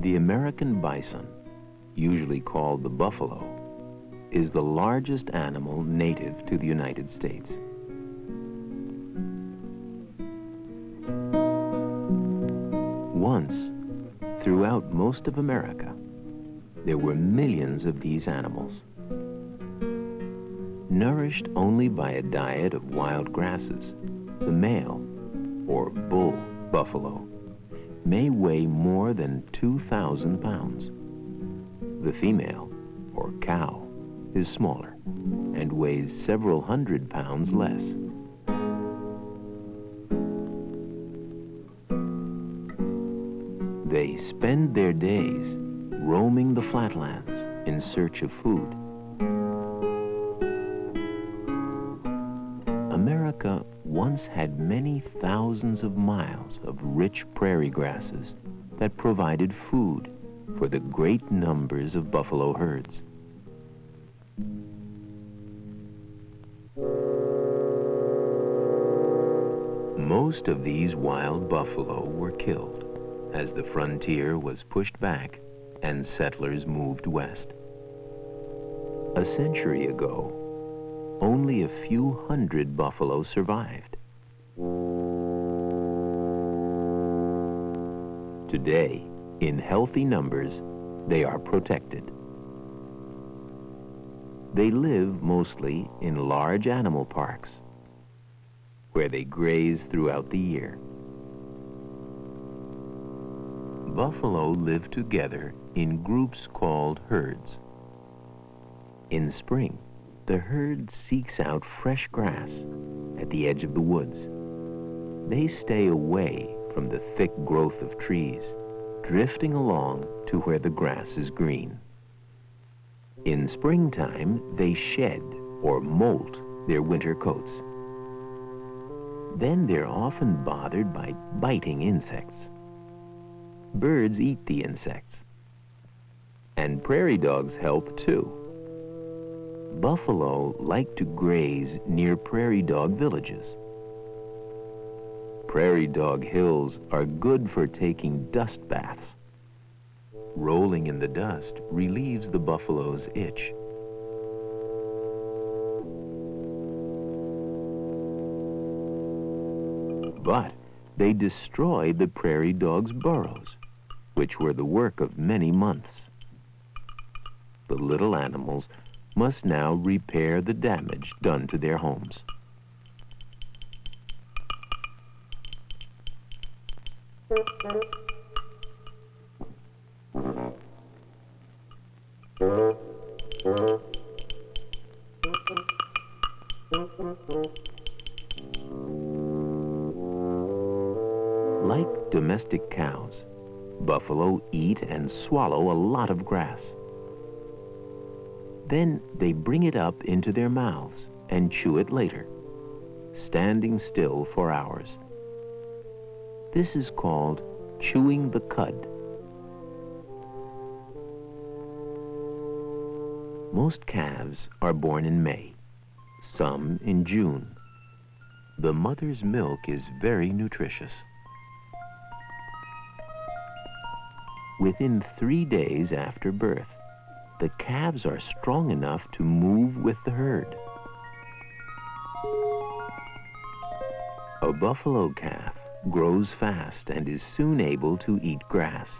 The American bison, usually called the buffalo, is the largest animal native to the United States. Once, throughout most of America, there were millions of these animals. Nourished only by a diet of wild grasses, the male, or bull buffalo, may weigh more than 2,000 pounds. The female, or cow, is smaller and weighs several hundred pounds less. They spend their days roaming the flatlands in search of food. America once had many thousands of miles of rich prairie grasses that provided food for the great numbers of buffalo herds. Most of these wild buffalo were killed as the frontier was pushed back and settlers moved west. A century ago, only a few hundred buffalo survived. Today, in healthy numbers, they are protected. They live mostly in large animal parks, where they graze throughout the year. Buffalo live together in groups called herds. In spring, the herd seeks out fresh grass at the edge of the woods. They stay away from the thick growth of trees, drifting along to where the grass is green. In springtime, they shed or molt their winter coats. Then they're often bothered by biting insects. Birds eat the insects. And prairie dogs help too. Buffalo like to graze near prairie dog villages. Prairie dog hills are good for taking dust baths. Rolling in the dust relieves the buffalo's itch. But they destroy the prairie dog's burrows, which were the work of many months. The little animals must now repair the damage done to their homes. Like domestic cows, buffalo eat and swallow a lot of grass. Then they bring it up into their mouths and chew it later, standing still for hours. This is called chewing the cud. Most calves are born in May, some in June. The mother's milk is very nutritious. Within 3 days after birth, the calves are strong enough to move with the herd. A buffalo calf grows fast and is soon able to eat grass.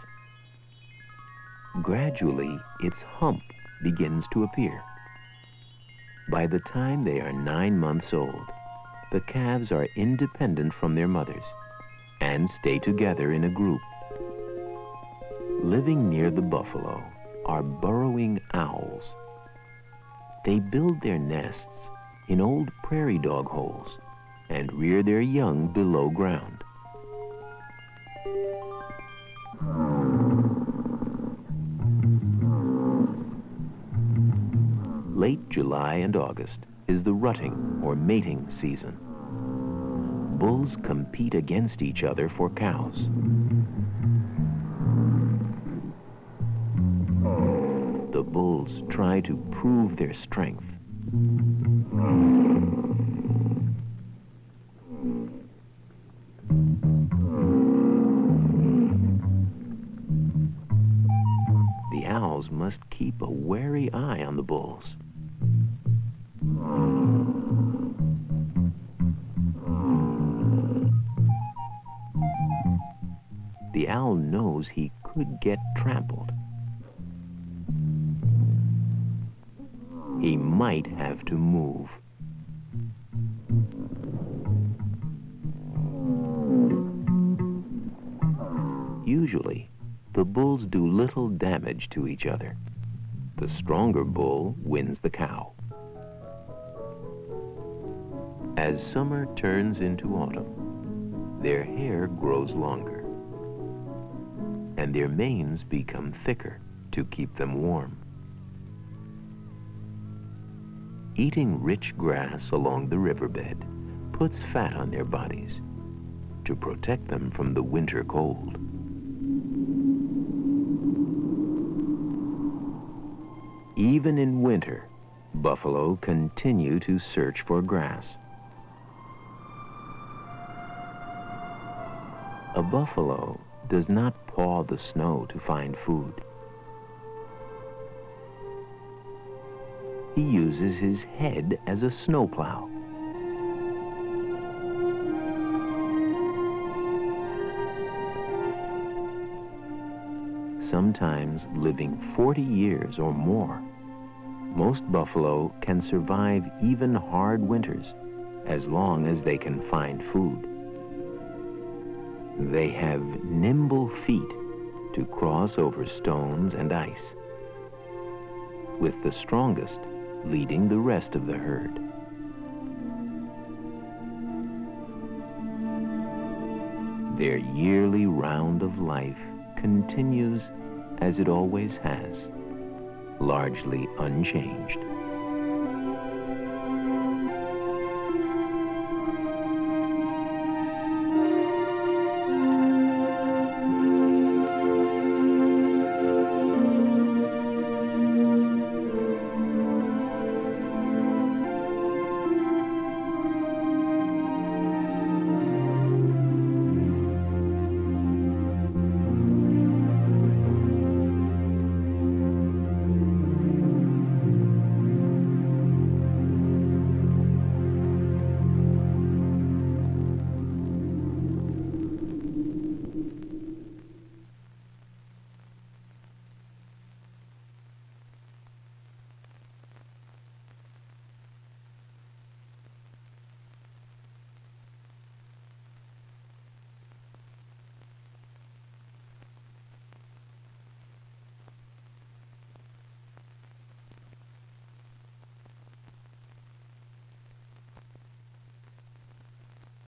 Gradually, its hump begins to appear. By the time they are 9 months old, the calves are independent from their mothers and stay together in a group. Living near the buffalo are burrowing owls. They build their nests in old prairie dog holes and rear their young below ground. Late July and August is the rutting or mating season. Bulls compete against each other for cows. The bulls try to prove their strength. females must keep a wary eye on the bulls. The owl knows he could get trampled. He might have to move. Usually, the bulls do little damage to each other. The stronger bull wins the cow. As summer turns into autumn, their hair grows longer, and their manes become thicker to keep them warm. Eating rich grass along the riverbed puts fat on their bodies to protect them from the winter cold. Even in winter, buffalo continue to search for grass. A buffalo does not paw the snow to find food. He uses his head as a snowplow. Sometimes living 40 years or more, most buffalo can survive even hard winters as long as they can find food. They have nimble feet to cross over stones and ice, with the strongest leading the rest of the herd. Their yearly round of life continues as it always has, largely unchanged.